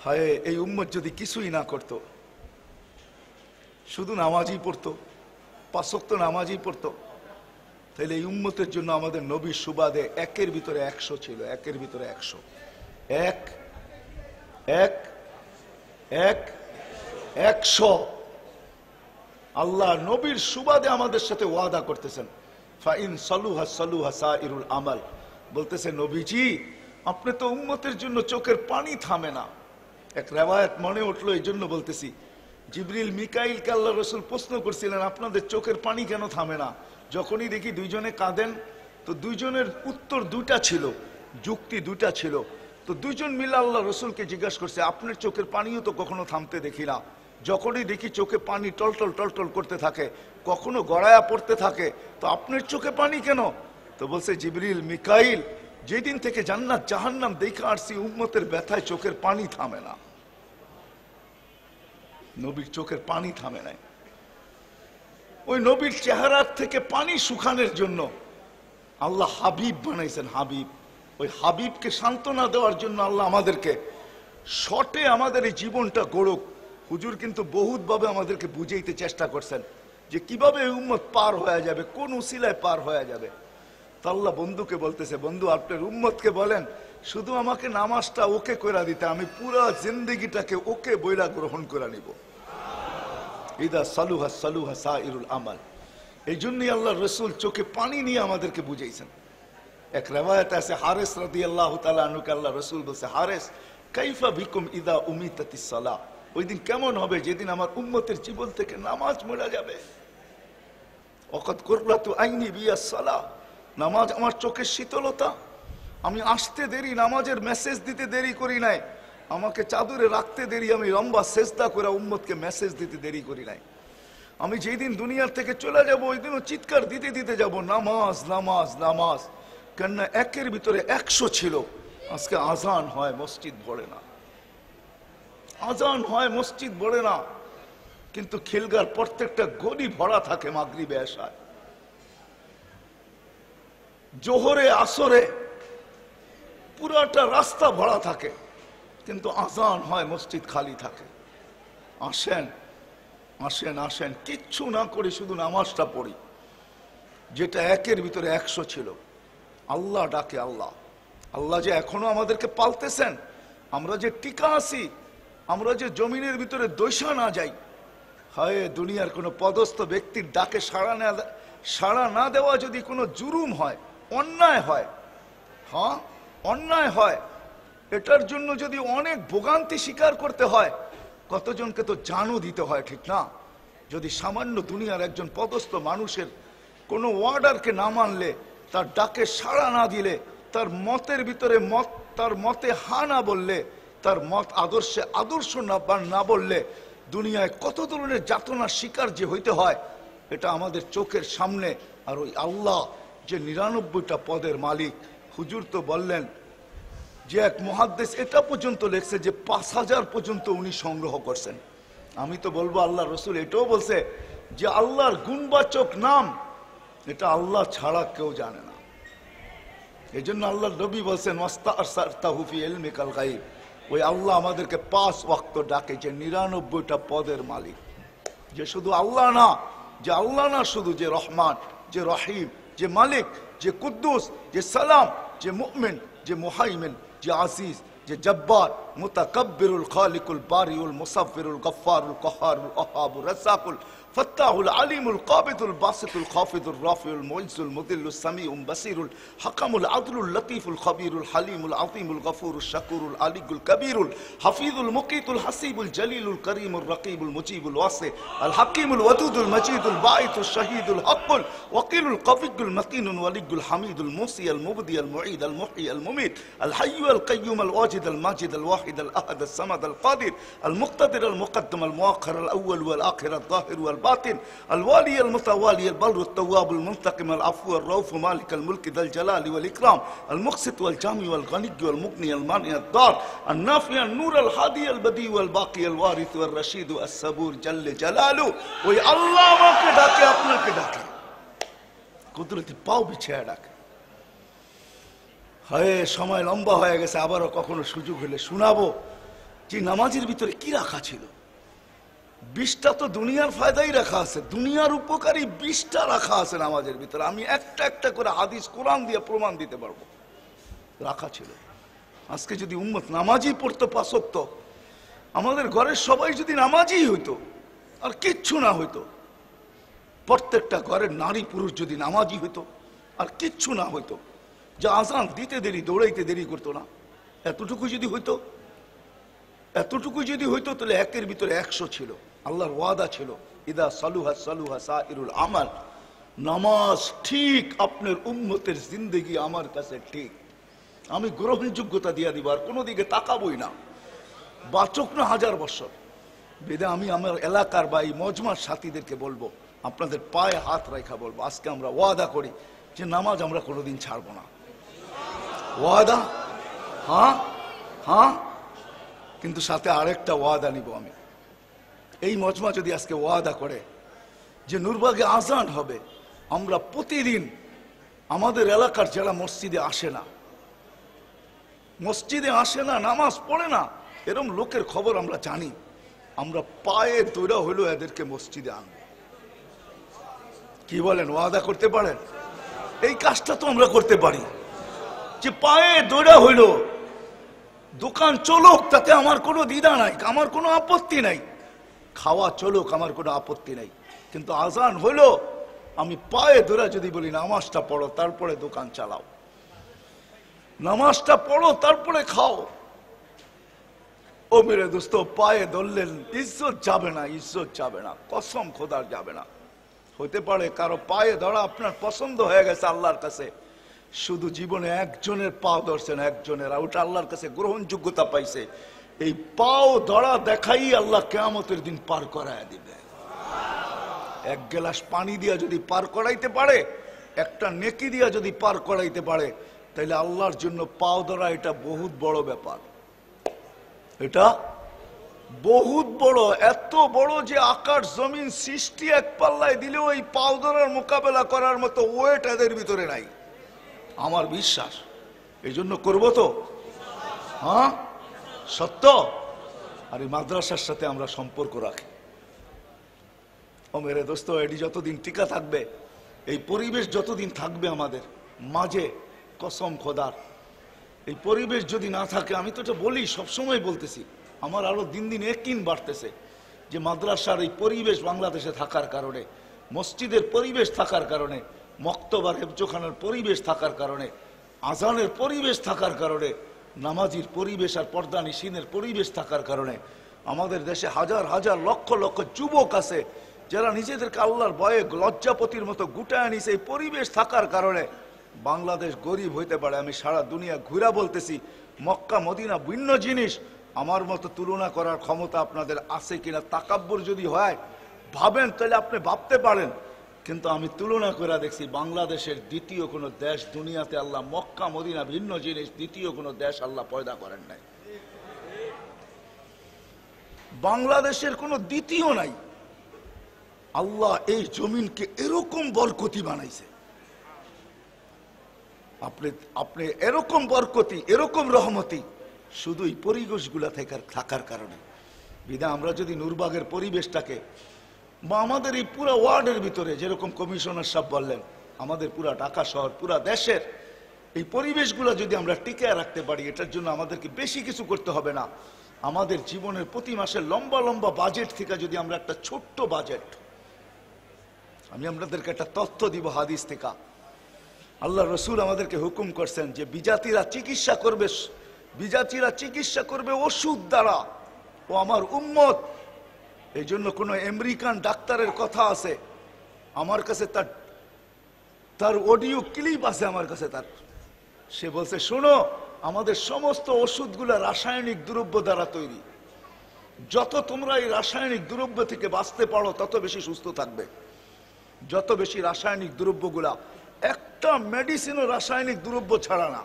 হায় এই উম্মত যদি কিছুই না করত, শুধু নামাজই পড়তো, 5 ওয়াক্ত নামাজই পড়তো, তাহলে এই উম্মতের জন্য আমাদের নবীর সুবাদে 1-এর ভিতরে 100 ছিল। 1-এর ভিতরে 100, 100 আল্লাহ নবীর সুবাদে আমাদের সাথে ওয়াদা করতেছেন। ফাইন সালুহা সালুহা সাইরুল আমাল, বলতেছে নবীজি আপনি তো উম্মতের জন্য চোখের পানি থামে না। এক রেওয়ায়াত মনে উঠলো, এই জন্য বলতেছি। জিবরিল মিকাইলকে আল্লাহ রসুল প্রশ্ন করছিলেন আপনাদের চোখের পানি কেন থামে না? যখনই দেখি দুইজনে কাঁদেন, তো দুইজনের উত্তর দুটা ছিল, যুক্তি দুটা ছিল। তো দুইজন মিলে আল্লাহ রসুলকে জিজ্ঞাসা করছে আপনার চোখের পানিও তো কখনো থামতে দেখি না, যখনই দেখি চোখে পানি টলটল টলটল করতে থাকে, কখনো গড়ায়া পড়তে থাকে, তো আপনার চোখে পানি কেন? তো বলছে জিবরিল মিকাইল যেদিন থেকে জান্নাত জাহান্নাম দেখে আসছি উম্মতের ব্যথায় চোখের পানি থামে না। নবীর চোখের পানি থামে নাই। ওই নবীর চেহারার থেকে পানি শুকানোর জন্য আল্লাহ হাবিব বানাইছেন। হাবিব, ওই হাবিবকে সান্ত্বনা দেওয়ার জন্য আল্লাহ আমাদেরকে শর্টে আমাদের এই জীবনটা গড়ুক। হুজুর কিন্তু বহুত ভাবে আমাদেরকে বুঝাইতে চেষ্টা করছেন যে কিভাবে এই উম্মত পার হয়ে যাবে, কোন উসিলায় পার হয়ে যাবে। তো আল্লাহ বন্ধুকে বলতেছে, বন্ধু আপনার উম্মতকে বলেন শুধু আমাকে নামাজটা ওকে করে দিতে, আমি পুরা জিন্দগিটাকে ওকে বইলা গ্রহণ করে নিব। ইদা সালুহা সালুহা সাইরুল আমাল। এই জন্যই আল্লাহ রসুল চোখে পানি নিয়ে আমাদেরকে বুঝাইছেন। এক রেওয়ায়াত আছে হারেস রাদিয়াল্লাহু তাআলা আনহুকে আল্লাহ রসুল বলছে, হারেস কাইফা বিকুম ইদা উমিতাতিস সালাহ, ওই দিন কেমন হবে যেদিন আমার উম্মতের জীবন থেকে নামাজ মরে যাবে। ওয়াকাদ কুররাতু আইনি বিয়াস সালাহ, নামাজ আমার চোখের শীতলতা। আমি আসতে দেরি, নামাজের মেসেজ দিতে দেরি করি নাই, আমাকে চাদরে রাখতে দেরি, আমি লম্বা সেজদা করে উম্মতকে মেসেজ দিতে দেরি করি নাই। আমি যেই দিন দুনিয়ার থেকে চলে যাব ওই দিনও চিৎকার দিতে দিতে যাব নামাজ নামাজ নামাজ। কেননা 1-এর ভিতরে 100 ছিল। আজকে আজান হয় মসজিদ ভরে না, আজান হয় মসজিদ ভরে না, কিন্তু খিলগার প্রত্যেকটা গলি ভরা থাকে মাগরিবে এশায়, জোহরে আসরে পুরাটা রাস্তা ভরা থাকে, কিন্তু আজান হয় মসজিদ খালি থাকে। আসেন আসেন আসেন, কিচ্ছু না করি শুধু নামাজটা পড়ি, যেটা 1-এর ভিতরে 100 ছিল। আল্লাহ ডাকে, আল্লাহ আল্লাহ যে এখনো আমাদেরকে পালতেছেন, আমরা যে টিকা আছি, আমরা যে জমিনের ভিতরে দৈশা না যাই। হায় দুনিয়ার কোনো পদস্থ ব্যক্তির ডাকে সাড়া না দেওয়া যদি কোনো জুলুম হয়, অন্যায় হয়, হ্যাঁ অন্যায় হয়, এটার জন্য যদি অনেক ভোগান্তি স্বীকার করতে হয়, কতজনকে তো জানও দিতে হয়, ঠিক না? যদি সামান্য দুনিয়ার একজন পদস্থ মানুষের কোনো অর্ডারকে না মানলে, তার ডাকে সাড়া না দিলে, তার মতের ভিতরে মত, তার মতে হা না বললে, তার মত আদর্শে আদর্শ না বললে দুনিয়ায় কত ধরনের যাতনার শিকার যে হইতে হয়, এটা আমাদের চোখের সামনে। আর ওই আল্লাহ যে 99টা পদের মালিক, হুজুর তো বললেন যে এক মুহাদ্দিস এটা পর্যন্ত লেখছে যে 5000 পর্যন্ত উনি সংগ্রহ করছেন। আমি তো বলবো আল্লাহ রসুল এটাও বলছে যে আল্লাহর গুণবাচক নাম এটা আল্লাহ ছাড়া কেউ জানে না। এই জন্য আল্লাহ নবী বলছেন ওয়াস্তারসারতাহু ফি ইলমিকাল গায়ব, ওই আল্লাহ আমাদেরকে 5 ওয়াক্ত ডাকে, যে 99টা পদের মালিক, যে শুধু আল্লাহ না, যে আল্লাহ না শুধু, যে রহমান, যে রহিম, যে মালিক, যে কুদ্দুস, যে সালাম, যে মুমিন, যে মুহাইমিন, যে আজিজ, যে জব্বার, মুতাকাব্বিরুল খালিকুল বারিউল মুসাফফিরুল গফফারুল কহারুল ওয়াহাবুর রাজ্জাকুল ফাত্তাহুল আলিমুল কাবিদুল বাসিতুল খাফিদুর রাফিউল মুইজ্জুল মুদিল্লুস সামিউল বাসিরুল হাকামুল আদলুল লতীফুল খবীরুল হালিমুল আযীমুল গফুরুল শাকুরুল আলিকুল কবীরুল হাফিজুল মুকিতুল হাসিবুল জলিলুল করিমুল রকিবুল মুজিবুল ওয়াসি আল হাকিমুল ওয়াদুদুল মজিদুল বাঈতুল শাহীদুল হকুল ওয়াকিলুল কফিকুল মকিনুল ওয়ালিকুল হামিদুল মুসি আল মুবদি আল মুঈদ আল মুহয়ি আল মুমিত আল হাইয়্যু আল কাইয়্যুম আল ওয়াজিদ আল মাজিদ আল ওয়াহিদ আল আহাদ আল সামাদ আল কাদির আল মুক্তাদির আল মুকদ্দম আল মুআখ্খার আল আউয়াল ওয়াল আখির আল যাহির ওয়াল باطن الوالي المتوالي البر التواب المنتقم العفو الرؤوف مالك الملك ذا الجلال والإكرام المقسط والجامع والغني والمغني المانع الضار النافع النور الهادي البديع والباقي الوارث والرشيد الصبور جل جلاله ওই আল্লাহ আমাকে ডাকে, আপনাকে ডাকে, কুদরতি পাও বিছায়া ডাকে। হায় সময় লম্বা হয়ে গেছে, আবারও কখনো সুযোগ হলে শোনাবো যে নামাজের ভিতরে কি রাখা ছিল। 20টা তো দুনিয়ার ফায়দাই রাখা আছে, দুনিয়ার উপকারী 20টা রাখা আছে নামাজের ভিতরে। আমি একটা একটা করে হাদিস কোরআন দিয়ে প্রমাণ দিতে পারবো, রাখা ছিল। আজকে যদি উম্মত নামাজি পড়তো 5 ওয়াক্ত, আমাদের ঘরের সবাই যদি নামাজি হইতো, আর কিচ্ছু না হইতো, প্রত্যেকটা ঘরের নারী পুরুষ যদি নামাজি হইতো, আর কিচ্ছু না হইতো, যে আজান দিতে দেরি, দৌড়াইতে দেরি করতো না, এতটুকু যদি হইতো, এতটুকু যদি হইতো, তাহলে 1-এর ভিতরে 100 ছিল। আল্লাহর ওয়াদা ছিল, ইদা সালুহা সালুহা সাইরুল আমাল, নামাজ ঠিক আপনার উম্মতের জিন্দেগি আমার কাছে ঠিক, আমি গ্রহণযোগ্যতা দিয়া দিব, আর কোনো দিকে তাকাবই না, বাচক না 1000 বছর। বেদে আমি আমার এলাকার বা এই মজমার সাথীদেরকে বলবো, আপনাদের পায়ে হাত রাখা বলবো, আজকে আমরা ওয়াদা করি যে নামাজ আমরা কোনোদিন ছাড়বো না। ওয়াদা? হ্যাঁ হ্যাঁ। কিন্তু সাথে আরেকটা ওয়াদা নিব আমি। এই মজমা যদি আজকে ওয়াদা করে যে নূরবাগে আজান হবে, আমরা প্রতিদিন আমাদের এলাকার যারা মসজিদে আসে না, নামাজ পড়ে না, এরকম লোকের খবর আমরা জানি, আমরা পায়ে দৌড়া হইলো এদেরকে মসজিদে আনবো। কি বলেন, ওয়াদা করতে পারেন? এই কাজটা তো আমরা করতে পারি, যে পায়ে দৌড়া হইলো, দোকান চলুক, তাতে আমার কোনো দ্বিধা নাই, আমার কোনো আপত্তি নাই, খাওয়া চলুক, আমার কোনো আপত্তি নাই, কিন্তু আজান হইলো, আমি পায়ে ধরে যদি বলি নামাজটা পড়ো তারপরে দোকান চালাও, নামাজটা পড়ো তারপরে খাও, ও মেরে দোস্ত, পায়ে ধরলেন ইজ্জত যাবে না, ইজ্জত যাবে না, কসম খোদার যাবে না। হতে পারে কারো পায়ে ধরা আপনার পছন্দ হয়ে গেছে আল্লাহর কাছে, শুধু জীবনে একজনের পা ধরছেন, একজনের, ওটা আল্লাহর কাছে গ্রহণযোগ্যতা পাইছে। এই পাও ধরা দেখাই আল্লাহ কিয়ামতের দিন পার করায় দিবে। 1 গ্লাস পানি দিয়া যদি পার করাইতে পারে, একটা নেকি দিয়া যদি পার করাইতে পারে, তাহলে আল্লাহর জন্য পাও ধরা এটা বহুত বড় ব্যাপার, এটা বহুত বড়, এত বড় যে আকাশ জমিন সৃষ্টি এক পাল্লায় দিলেও এই পাও ধরার মোকাবেলা করার মতো ওয়েট এদের ভিতরে নাই, আমার বিশ্বাস। এই জন্য করবো তো, হ্যাঁ সত্য। আর এই মাদ্রাসার সাথে আমরা সম্পর্ক রাখি। ও মেরে দোস্ত, এটি যতদিন টিকা থাকবে, এই পরিবেশ যতদিন থাকবে আমাদের মাঝে, কসম খোদার, এই পরিবেশ যদি না থাকে, আমি তো এটা বলি, সবসময় বলতেছি, আমার আরো দিন দিন ইয়াকিন বাড়তেছে যে মাদ্রাসার এই পরিবেশ বাংলাদেশে থাকার কারণে, মসজিদের পরিবেশ থাকার কারণে, মক্তবার হেফজোখানার পরিবেশ থাকার কারণে, আজানের পরিবেশ থাকার কারণে, নামাজির পরিবেশ আর পর্দা নিশিনের পরিবেশ থাকার কারণে আমাদের দেশে হাজার হাজার লক্ষ লক্ষ যুবক আছে যারা নিজেদেরকে আল্লাহর ভয়ে লজ্জাপতির মতো গুটায় নিছে। এই পরিবেশ থাকার কারণে বাংলাদেশ গরিব হইতে পারে। আমি সারা দুনিয়া ঘুরা বলতেছি, মক্কা মদিনা ভিন্ন জিনিস, আমার মতো তুলনা করার ক্ষমতা আপনাদের আছে কিনা, তাকাব্বুর যদি হয় ভাবেন তাহলে আপনি ভাবতে পারেন, কিন্তু আমি তুলনা করে দেখছি বাংলাদেশের দ্বিতীয় কোনো দেশ দুনিয়াতে আল্লাহ, মক্কা মদিনা ভিন্ন জিনিস, দ্বিতীয় কোনো দেশ আল্লাহ পয়দা করেন নাই। বাংলাদেশের কোনো দ্বিতীয় নাই। আল্লাহ এই জমিনকে এরকম বরকতি বানাইছে, আপনি এরকম বরকতি, এরকম রহমতি শুধু এই পরিবেশগুলা থাকার কারণে। বিধা আমরা যদি নূরবাগের পরিবেশটাকে বা আমাদের এই পুরা ওয়ার্ডের ভিতরে, যেরকম কমিশনার সাহেব বললেন, আমাদের পুরা ঢাকা শহর, পুরা দেশের এই পরিবেশগুলো যদি আমরা টিকিয়ে রাখতে পারি, এটার জন্য আমাদেরকে বেশি কিছু করতে হবে না। আমাদের জীবনের প্রতি মাসে লম্বা লম্বা বাজেট থেকে যদি আমরা একটা ছোট্ট বাজেট, আমি আপনাদেরকে একটা তথ্য দিব হাদিস থেকে। আল্লাহ রসুল আমাদেরকে হুকুম করছেন যে বিজাতিরা চিকিৎসা করবে ওষুধ দ্বারা, ও আমার উম্মত। এই জন্য কোন আমেরিকান ডাক্তারের কথা আছে আমার কাছে, তার অডিও ক্লিপ আছে আমার কাছে, সে বলছে, শোনো, আমাদের সমস্ত ওষুধগুলো রাসায়নিক দ্রব্য দ্বারা তৈরি, যত তোমরা এই রাসায়নিক দ্রব্য থেকে বাঁচতে পারো তত বেশি সুস্থ থাকবে। যত বেশি রাসায়নিক দ্রব্যগুলা, একটা মেডিসিনও রাসায়নিক দ্রব্য ছাড়া না।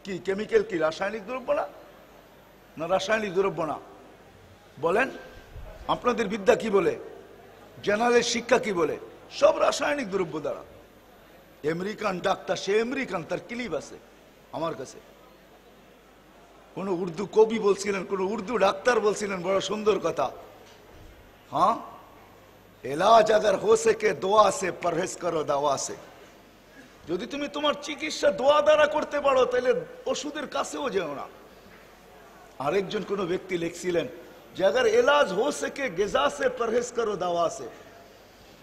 কি কেমিক্যাল, কি রাসায়নিক দ্রব্য না? না রাসায়নিক দ্রব্য না? বলেন আপনাদের বিদ্যা কি বলে, জেনারেল শিক্ষা কি বলে? সব রাসায়নিক দ্রব্য দ্বারা। আমেরিকান ডাক্তার, সে আমেরিকান, তার ক্লিপ আছে আমার কাছে, কোন উর্দু কবি বলছিলেন, কোন উর্দু ডাক্তার বলছিলেন, বড় সুন্দর কথা। হ্যাঁ, এলাজ আগার হো সকে দোয়া সে, পরহেজ করো দাওয়া সে। যদি তুমি তোমার চিকিৎসা দোয়া দ্বারা করতে পারো তাহলে ওষুধের কাছেও যেও না। আরেকজন কোন ব্যক্তি লিখছিলেন যে আগার এলাজ হো সকে গিজা সে, পরহেজ করো দাওয়া সে।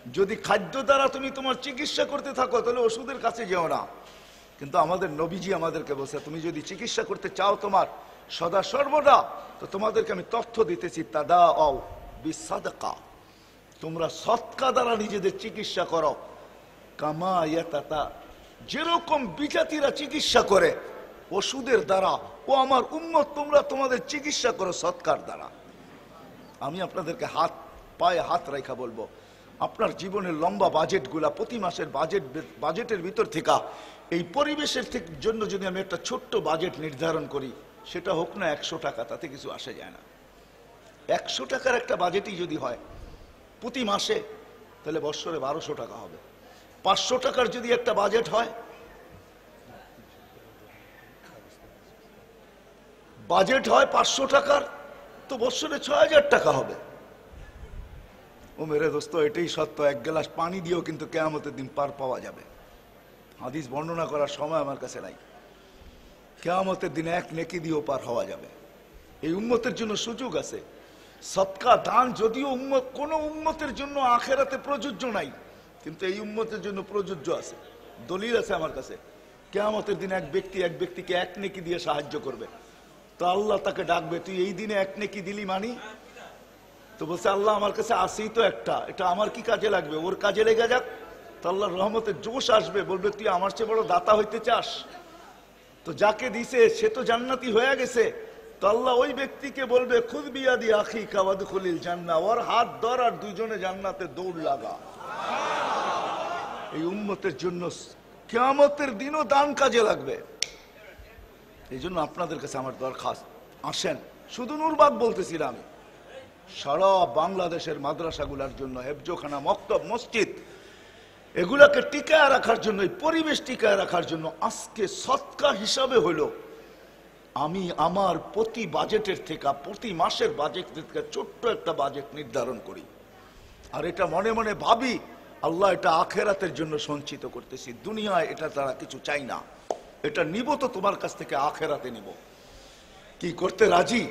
যদি খাদ্য দ্বারা তুমি তোমার চিকিৎসা করতে থাকো তাহলে ওষুধের কাছে যেও না। কিন্তু আমাদের নবীজি আমাদেরকে বলছে তুমি যদি চিকিৎসা করতে চাও তোমার সদা সর্বদা, তো তোমাদেরকে আমি তথ্য দিতেছি, তাদাউ বিসাদকা, তোমরা সৎকা দ্বারা নিজেদের চিকিৎসা করো। কামা ইয়াতাতা, যেরকম বিজাতিরা চিকিৎসা করে ওষুধের দ্বারা, ও আমার উম্মত তোমরা তোমাদের চিকিৎসা করো সৎকার দ্বারা। আমি আপনাদেরকে হাত পায়ে হাত রেখা বলবো, আপনার জীবনের লম্বা বাজেটগুলা, প্রতি মাসের বাজেটের ভিতর থেকে এই পরিবেশের জন্য যদি আমি একটা ছোট্ট বাজেট নির্ধারণ করি, সেটা হোক না 100 টাকা, তাতে কিছু আসে যায় না। 100 টাকার একটা বাজেটই যদি হয় প্রতি মাসে, তাহলে বৎসরে 1200 টাকা হবে। 500 টাকার যদি একটা বাজেট হয়, বাজেট হয় 500 টাকার, তো বৎসরে 6000 টাকা হবে। ও মেরে দোস্ত, এটাই সত্য, এক গ্লাস পানি দিয়েও কিন্তু কিয়ামতের দিন পার পাওয়া যাবে। হাদিস বর্ণনা করার সময় আমার কাছে নাই। কিয়ামতের দিন এক নেকি দিয়েও পার হওয়া যাবে। এই উম্মতের জন্য সুযোগ আছে। সদকা দান যদিও কোন উম্মতের জন্য আখেরাতে প্রযোজ্য নাই, কিন্তু এই উম্মতের জন্য প্রযোজ্য আছে। দলিল আছে আমার কাছে। কিয়ামতের দিন এক ব্যক্তিকে এক নেকি দিয়ে সাহায্য করবে, তো আল্লাহ তাকে ডাকবে, তুই এই দিনে এক নেকি দিলি মানি? তো বলছে আল্লাহ আমার কাছে আসেই তো একটা, এটা আমার কি কাজে লাগবে? ওর কাজে লেগে যাক। তো আল্লাহর রহমতের জোশ আসবে, বলবে তুই আমার চেয়ে বড় দাতা হইতে চাস? তো যাকে দিছে সে তো জান্নাতি হয়ে গেছে। তো আল্লাহ ওই ব্যক্তিকে বলবে খুদ বিয়াদি আখিকা ওয়াদখুলিল জান্নাহ, ওর হাত ধর আর দুইজনে জান্নাতে দৌড় লাগা। এই উম্মতের জন্য কিয়ামতের দিনও দান কাজে লাগবে। এই জন্য আপনাদের কাছে আমার দরখাস্ত, আসেন। শুধু নূরবাগ বলতেছিলাম আমি, সারা বাংলাদেশের মাদ্রাসাগুলোর জন্য, হেফজোখানা, মক্তব, মসজিদ, এগুলাকে টিকায় রাখার জন্য, এই পরিবেশ টিকায় রাখার জন্য আজকে সৎকা হিসাবে হলো আমি আমার প্রতি বাজেটের থেকে, প্রতি মাসের বাজেট থেকে ছোট্ট একটা বাজেট নির্ধারণ করি। আর এটা মনে মনে ভাবি আল্লাহ এটা আখেরাতের জন্য সঞ্চিত করতেছি, দুনিয়ায় এটা তারা কিছু চাই না। এটা নিব তো তোমার কাছ থেকে আখেরাতে নিব। কি করতে রাজি?